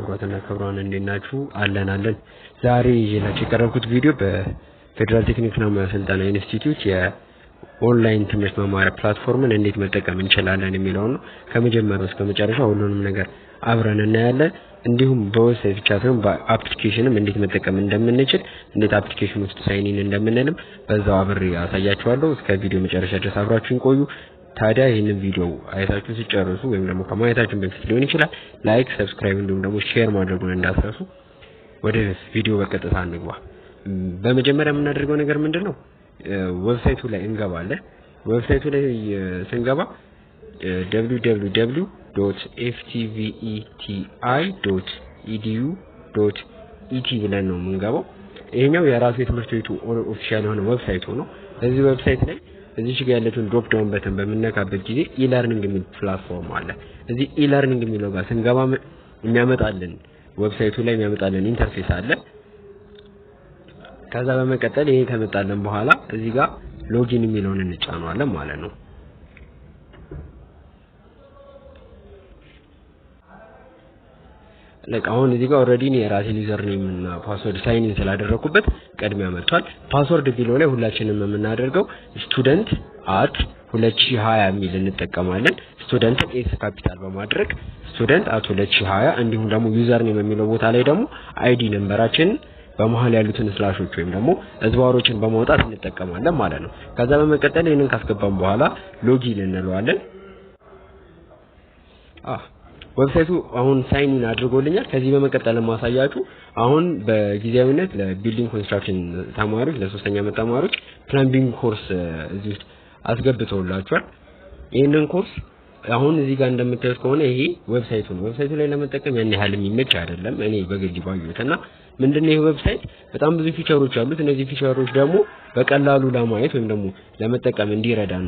ክብሯትና ክብሯን እንዴናችሁ አለን ዛሬ ይዤላችሁ የቀረብኩት ቪዲዮ በፌደራል ቴክኒክና ሙያ ስልጠና ኢንስቲትዩት የኦንላይን ትምህርት መማሪያ ፕላትፎርምን እንዴት መጠቀም እንችላለን የሚለው ነው። ከመጀመሪያው እስከ መጨረሻው ሁሉንም ነገር አብረን እናያለን። እንዲሁም በዌብሳይት ብቻ ሳይሆን በአፕሊኬሽንም እንዴት መጠቀም እንደምንችል እንዴት አፕሊኬሽን ውስጥ ሳይን ኢን እንደምንልም በዛው አብሬ አሳያችኋለሁ። እስከ ቪዲዮ መጨረሻ ድረስ አብራችሁን ቆዩ። ታዲያ ይሄንን ቪዲዮ አይታችሁ ሲጨርሱ ወይም ደግሞ ከማየታችሁ በፊት ሊሆን ይችላል ላይክ፣ ሰብስክራይብ እንዲሁም ደግሞ ሼር ማድረጉን እንዳትረሱ። ወደ ቪዲዮ በቀጥታ እንግባ። በመጀመሪያ የምናደርገው ነገር ምንድነው? ዌብሳይቱ ላይ እንገባለን። ዌብሳይቱ ላይ ስንገባ www.tvti.edu.et ብለን ነው የምንገባው። ይሄኛው የራሱ የትምህርት ቤቱ ኦፊሻል የሆነ ዌብሳይቱ ነው። እዚህ ዌብሳይት ላይ እዚህ ጋር ያለውን ድሮፕ ዳውን በተን በመነካበት ጊዜ ኢለርኒንግ የሚል ፕላትፎርም አለ። እዚህ ኢለርኒንግ የሚለው ጋር ስንገባ የሚያመጣልን ዌብሳይቱ ላይ የሚያመጣልን ኢንተርፌስ አለ። ከዛ በመቀጠል ይሄ ከመጣልን በኋላ እዚህ ጋር ሎጊን የሚለውን እንጫናለን ማለት ነው። አሁን እዚህ ጋር ኦሬዲ ነው የራሴን ዩዘር ኔም እና ፓስወርድ ሳይን ኢን ስላደረኩበት ቀድሚያ መጥቷል። ፓስወርድ ቢሎ ላይ ሁላችንም የምናደርገው ስቱደንት አት 2020 የሚል እንጠቀማለን። ስቱደንት ኤስ ካፒታል በማድረግ ስቱደንት አት 2020 እንዲሁም ደግሞ ዩዘር ኔም የሚለው ቦታ ላይ ደግሞ አይዲ ነምበራችን በመሃል ያሉትን ስላሾች ወይም ደግሞ እዝባሮችን በማውጣት እንጠቀማለን ማለት ነው። ከዛ በመቀጠል ይሄንን ካስገባን በኋላ ሎጊን እንለዋለን። ዌብሳይቱ አሁን ሳይን ኢን አድርጎልኛል። ከዚህ በመቀጠል ማሳያችሁ አሁን በጊዜያዊነት ለቢልዲንግ ኮንስትራክሽን ተማሪዎች ለሶስተኛ ዓመት ተማሪዎች ፕላምቢንግ ኮርስ እዚህ ውስጥ አስገብተውላችኋል። ይሄንን ኮርስ አሁን እዚህ ጋር እንደምታዩት ከሆነ ይሄ ዌብሳይቱ ነው። ዌብሳይቱ ላይ ለመጠቀም ያን ያህል የሚመች አይደለም። እኔ በግል ባየሁትና ምንድነው ይሄ ዌብሳይት በጣም ብዙ ፊቸሮች አሉት። እነዚህ ፊቸሮች ደግሞ በቀላሉ ለማየት ወይም ደግሞ ለመጠቀም እንዲረዳን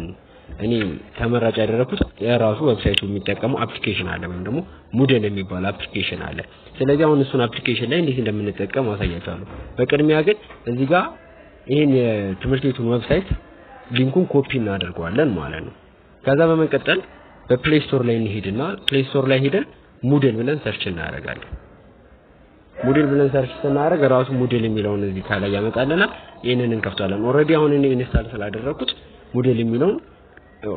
እኔ ተመራጭ ያደረኩት የራሱ ዌብሳይቱ የሚጠቀመው አፕሊኬሽን አለ ወይም ደግሞ ሙደል የሚባል አፕሊኬሽን አለ። ስለዚህ አሁን እሱን አፕሊኬሽን ላይ እንዴት እንደምንጠቀም አሳያችኋለሁ። በቅድሚያ ግን እዚህ ጋር ይሄን የትምህርት ቤቱን ዌብሳይት ሊንኩን ኮፒ እናደርገዋለን ማለት ነው። ከዛ በመቀጠል በፕሌይ ስቶር ላይ እንሄድና ፕሌይ ስቶር ላይ ሄደን ሙደል ብለን ሰርች እናደርጋለን። ሙደል ብለን ሰርች ስናደርግ ራሱ ሙደል የሚለውን እዚህ ካላይ ያመጣልናል። ይሄንን እንከፍታለን። ኦሬዲ አሁን እኔ ኢንስታል ስላደረኩት ሙደል የሚለውን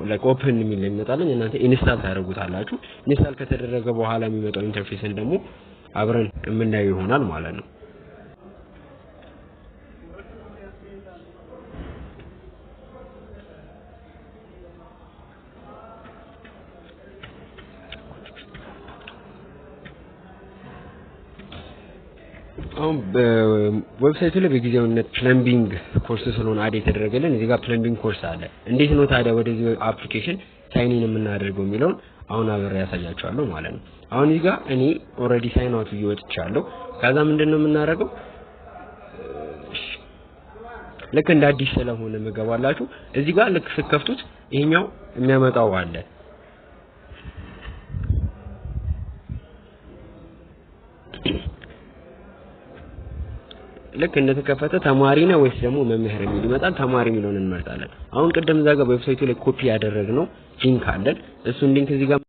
ላይክ ኦፕን የሚል ይመጣልን። እናንተ ኢንስታል ታደርጉታላችሁ። ኢንስታል ከተደረገ በኋላ የሚመጣው ኢንተርፌስን ደግሞ አብረን የምናየው ይሆናል ማለት ነው። አሁን በዌብሳይቱ ላይ በጊዜያዊነት ፕለምቢንግ ኮርስ ስለሆነ አድ የተደረገልን እዚህ ጋር ፕለምቢንግ ኮርስ አለ። እንዴት ነው ታዲያ ወደዚህ አፕሊኬሽን ሳይን ኢን የምናደርገው የሚለውን አሁን አብሬ ያሳያችኋለሁ ማለት ነው። አሁን እዚህ ጋር እኔ ኦሬዲ ሳይን አውት እየወጥቻለሁ። ከዛ ምንድነው የምናደርገው ልክ እንደ አዲስ ስለሆነ መገባላችሁ እዚህ ጋር ልክ ስከፍቱት ይሄኛው የሚያመጣው አለ። ልክ እንደተከፈተ ተማሪ ነው ወይስ ደግሞ መምህር የሚል ይመጣል። ተማሪ የሚለውን እንመርጣለን። አሁን ቀደም እዛ ጋር ዌብሳይቱ ላይ ኮፒ ያደረግነው ሊንክ አለን። እሱን ሊንክ እዚህ ጋር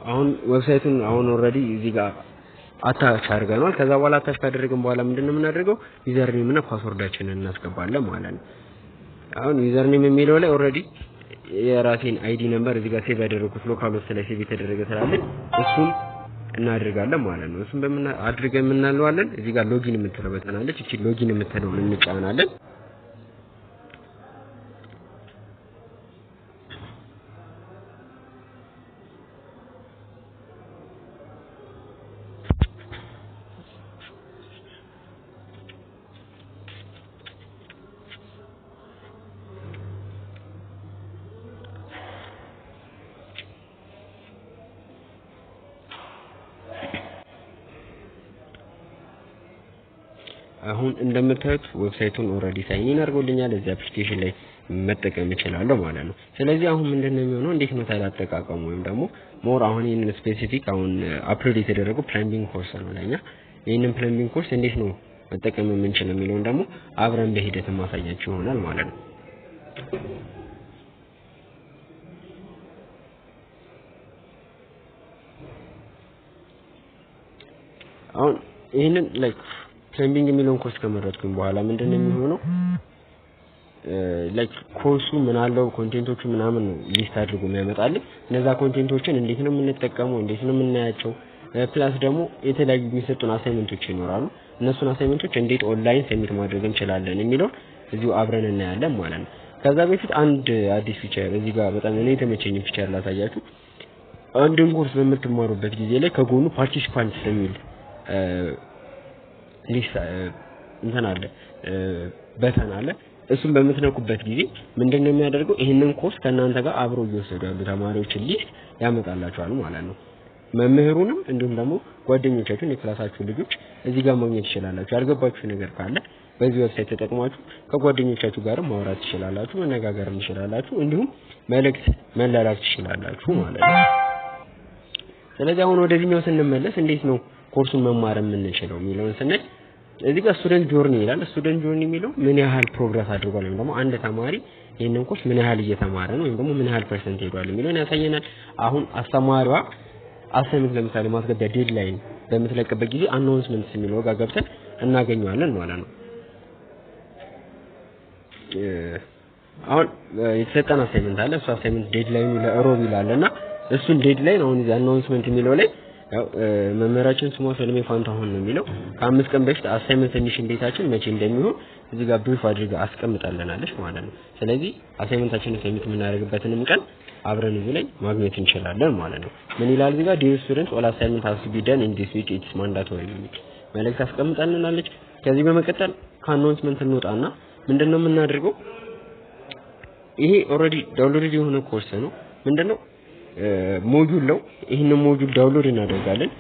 አሁን ዌብሳይቱን አሁን ኦሬዲ እዚህ ጋር አታች አድርገናል። ከዛ በኋላ አታች ካደረግን በኋላ ምንድነው የምናደርገው ዩዘር ኔም እና ፓስወርዳችንን እናስገባለን ማለት ነው። አሁን ዩዘር ኔም የሚለው ላይ ኦሬዲ የራሴን አይዲ ነምበር እዚህ ጋር ሴቭ ያደረኩት ሎካል ውስጥ ላይ ሴቭ የተደረገ ስላለ እሱን እናደርጋለን ማለት ነው። እሱን አድርገን እናለዋለን። እዚህ ጋር ሎጊን የምትለው በተናለች እቺ ሎጊን የምትለው እንጫናለን። አሁን እንደምታዩት ዌብሳይቱን ኦሬዲ ሳይን ኢን አድርጎልኛል እዚህ አፕሊኬሽን ላይ መጠቀም እችላለሁ ማለት ነው ስለዚህ አሁን ምንድነው የሚሆነው እንዴት ነው ታዲያ አጠቃቀሙ ወይም ደግሞ ሞር አሁን ይሄንን ስፔሲፊክ አሁን አፕሎድ የተደረገው ፕለምቢንግ ኮርስ ነው ለኛ ይሄንን ፕለምቢንግ ኮርስ እንዴት ነው መጠቀም የምንችለው የሚለውን ደግሞ አብረን በሂደት ማሳያችሁ ይሆናል ማለት ነው አሁን ይሄንን ላይክ ፕለምቢንግ የሚለውን ኮርስ ከመረጥኩኝ በኋላ ምንድነው የሚሆነው ላይክ ኮርሱ ምን አለው ኮንቴንቶቹ ምናምን ነው ሊስት አድርጎ የሚያመጣልኝ እነዛ ኮንቴንቶችን እንዴት ነው የምንጠቀመው እንዴት ነው የምናያቸው ፕላስ ደግሞ የተለያዩ የሚሰጡን አሳይመንቶች ይኖራሉ እነሱን አሳይመንቶች እንዴት ኦንላይን ሰሚት ማድረግ እንችላለን የሚለው እዚሁ አብረን እናያለን ማለት ነው ከዛ በፊት አንድ አዲስ ፊቸር እዚህ ጋር በጣም እኔ የተመቸኝ ፊቸር ላሳያችሁ አንድን ኮርስ በምትማሩበት ጊዜ ላይ ከጎኑ ፓርቲሲፓንትስ የሚል ሊስት እንትን አለ በተን አለ እሱን በምትነኩበት ጊዜ ምንድነው የሚያደርገው ይሄንን ኮርስ ከናንተ ጋር አብሮ እየወሰዱ ያሉ ተማሪዎችን ሊስት ያመጣላችኋል ማለት ነው መምህሩንም እንዲሁም ደግሞ ጓደኞቻችሁን የክላሳችሁ ልጆች እዚህ ጋር ማግኘት ይችላልላችሁ ያልገባችሁ ነገር ካለ በዚህ ዌብሳይት ተጠቅማችሁ ከጓደኞቻችሁ ጋር ማውራት ትችላላችሁ መነጋገርም ትችላላችሁ እንዲሁም መልእክት መላላክ ትችላላችሁ ማለት ነው ስለዚህ አሁን ወደዚህኛው ስንመለስ እንዴት ነው ኮርሱን መማር የምንችለው የሚለውን ስናይ እዚህ ጋር ስቱደንት ጆርኒ ይላል ስቱደንት ጆርኒ የሚለው ምን ያህል ፕሮግረስ አድርጓል ወይም ደግሞ አንድ ተማሪ ይሄንን ኮርስ ምን ያህል እየተማረ ነው ወይም ደግሞ ምን ያህል ፐርሰንት ሄዷል የሚለውን ያሳየናል አሁን አስተማሪዋ አሳይመንት ለምሳሌ ማስገቢያ ዴድላይን በምትለቅበት ጊዜ አናውንስመንትስ የሚለው ጋር ገብተን እናገኘዋለን ማለት ነው አሁን የተሰጠን አሳይመንት አለ እሱ አሳይመንት ዴድላይኑ ለሮብ ይላልና እሱን ዴድላይን አሁን እዚህ አናውንስመንት የሚለው ላይ ያው መመራችን ስሟ ሰለሜ ፋንታሁን ነው የሚለው ከ5 ቀን በፊት አሳይመንት ፊኒሽን ዴታችን መቼ እንደሚሆን እዚህ ጋር ብሪፍ አድርጋ አስቀምጣለናለች ማለት ነው ስለዚህ አሳይመንታችንን ሰሚት የምናደርግበትንም ቀን አብረን እዚህ ላይ ማግኘት እንችላለን ማለት ነው ምን ይላል እዚህ ጋር ዲር ስቱደንትስ ኦል አሳይመንት ሃዝ ቱ ቢ ዳን ኢን ዲስ ዊክ ኢትስ ማንዳቶሪ መልእክት አስቀምጣለናለች ከዚህ በመቀጠል ከአናውንስመንት እንወጣና ምንድነው የምናደርገው ይሄ ኦሬዲ ዳውንሎድ የሆነ ኮርስ ነው ምንድነው ሞጁል ነው ይሄንን ሞጁል ዳውንሎድ እናደርጋለን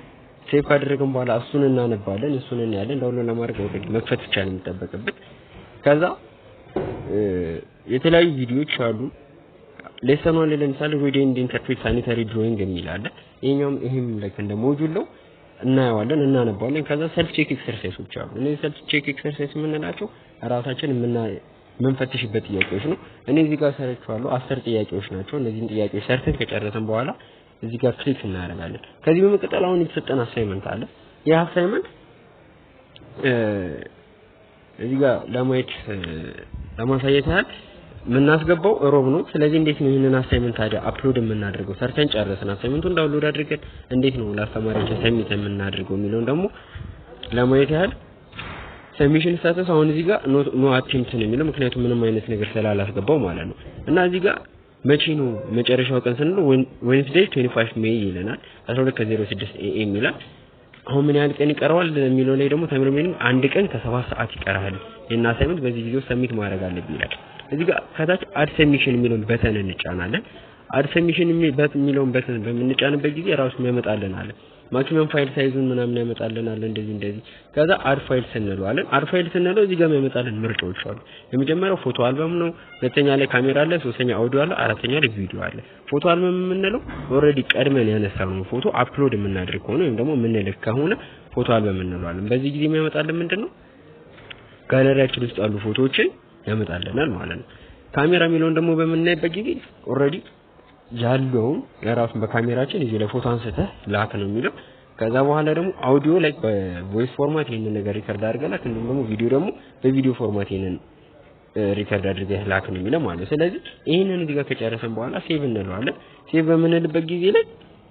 ሴቭ ካደረግን በኋላ እሱን እናነባለን እሱን እናያለን ዳውንሎድ ለማድረግ ኦሬዲ መክፈት ብቻ ነው የሚጠበቅበት ከዛ የተለያዩ ቪዲዮዎች አሉ ሌሰን ላይ ለምሳሌ ሪዲንግ ኤንድ ኢንተርፕሬት ሳኒታሪ ድሮይንግ የሚል አለ ይሄም ላይክ እንደ ሞጁል ነው እናያዋለን እናነባለን ከዛ ሰልፍ ቼክ ኤክሰርሳይሶች አሉ እነዚህ ሰልፍ ቼክ ኤክሰርሳይስ የምንላቸው ራሳችን መንፈትሽበት ጥያቄዎች ነው እኔ እዚህ ጋር ሰርቻለሁ 10 ጥያቄዎች ናቸው እነዚህን ጥያቄዎች ሰርተን ከጨረሰን በኋላ እዚህ ጋር ክሊክ እናደርጋለን ከዚህ በመቀጠል አሁን የተሰጠን አሳይመንት አለ ያ አሳይመንት እዚህ ጋር ለማየት ለማሳየት ያህል ምናስገባው ሮብ ነው ስለዚህ እንዴት ነው ይሄንን አሳይመንት ታዲያ አፕሎድ የምናደርገው ሰርተን ጨረሰን አሳይመንቱን ዳውንሎድ አድርገን እንዴት ነው ለአስተማሪያችን ሰሚት የምናደርገው የሚለውን ደግሞ ለማየት ያህል ሰሚሽን ስታተስ አሁን እዚህ ጋር ኖ አቴምፕት ነው የሚለው ምክንያቱም ምንም አይነት ነገር ስላላስገባው ማለት ነው እና እዚህ ጋር መቼ ነው መጨረሻው ቀን ስንለው ዌድነስዴይ 25 ሜይ ይለናል 12:06 AM ይላል አሁን ምን ያህል ቀን ይቀረዋል የሚለው ላይ ደግሞ ተምረን አንድ ቀን ከ7 ሰዓት ይቀራል እና አሳይመንት በዚህ ቪዲዮ ሰሚት ማድረግ አለብኝ ይላል እዚህ ጋር ከታች አድ ሰሚሽን የሚለውን በተን እንጫናለን አድ ሰሚሽን የሚለውን በተን በመንጫንበት ጊዜ ራሱ የሚያመጣልን አለ ማክሲመም ፋይል ሳይዙን ምናምን ያመጣልናል እንደዚህ ከዛ አድ ፋይል ስንለዋለን አድ ፋይል ስንለው እዚህ ጋር የሚያመጣልን ምርጫዎች አሉ የመጀመሪያው ፎቶ አልበም ነው ሁለተኛ ላይ ካሜራ አለ ሶስተኛ አውዲዮ አለ አራተኛ ላይ ቪዲዮ አለ ፎቶ አልበም የምንለው ኦሬዲ ቀድመን ያነሳነው ፎቶ አፕሎድ የምናደርግ ከሆነ ወይም ደግሞ ምንልክ ከሆነ ፎቶ አልበም እንለዋለን በዚህ ጊዜ የሚያመጣልን ምንድነው ጋለሪያችን ውስጥ ያሉ ፎቶዎችን ያመጣልናል ማለት ነው ካሜራ የሚለውን ደግሞ በመናይበት ጊዜ ኦሬዲ ያለው የራሱን በካሜራችን እዚህ ላይ ፎቶ አንስተህ ላክ ነው የሚለው ከዛ በኋላ ደግሞ አውዲዮ ላይ በቮይስ ፎርማት ይሄንን ነገር ሪከርድ አድርገላክ እንደውም ደግሞ ቪዲዮ ደግሞ በቪዲዮ ፎርማት ይሄንን ሪከርድ አድርገህ ላክ ነው የሚለው ማለት ስለዚህ ይሄንን እዚህ ጋር ከጨረሰን በኋላ ሴቭ እንለዋለን ሴቭ በምንልበት ጊዜ ላይ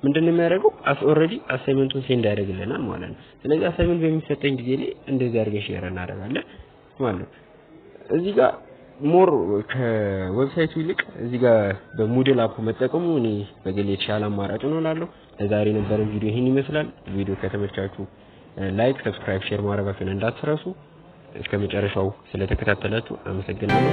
ምንድነው የሚያደርገው ኦሬዲ አሳይመንቱን ሴንድ ያደርግልናል ማለት ነው ስለዚህ አሳይመንት በሚሰጠኝ ጊዜ ላይ እንደዚህ አድርገን ሼር እናደርጋለን ማለት ነው እዚህ ጋር ሞር ከዌብሳይቱ ይልቅ እዚህ ጋር በሞዴል አፕ መጠቀሙ እኔ በግሌ የተሻለ አማራጭ ነው እላለሁ ለዛሬ የነበረን ቪዲዮ ይሄን ይመስላል ቪዲዮ ከተመቻችሁ ላይክ ሰብስክራይብ ሼር ማድረጋችሁን እንዳትረሱ እስከመጨረሻው ስለተከታተላችሁ አመሰግናለሁ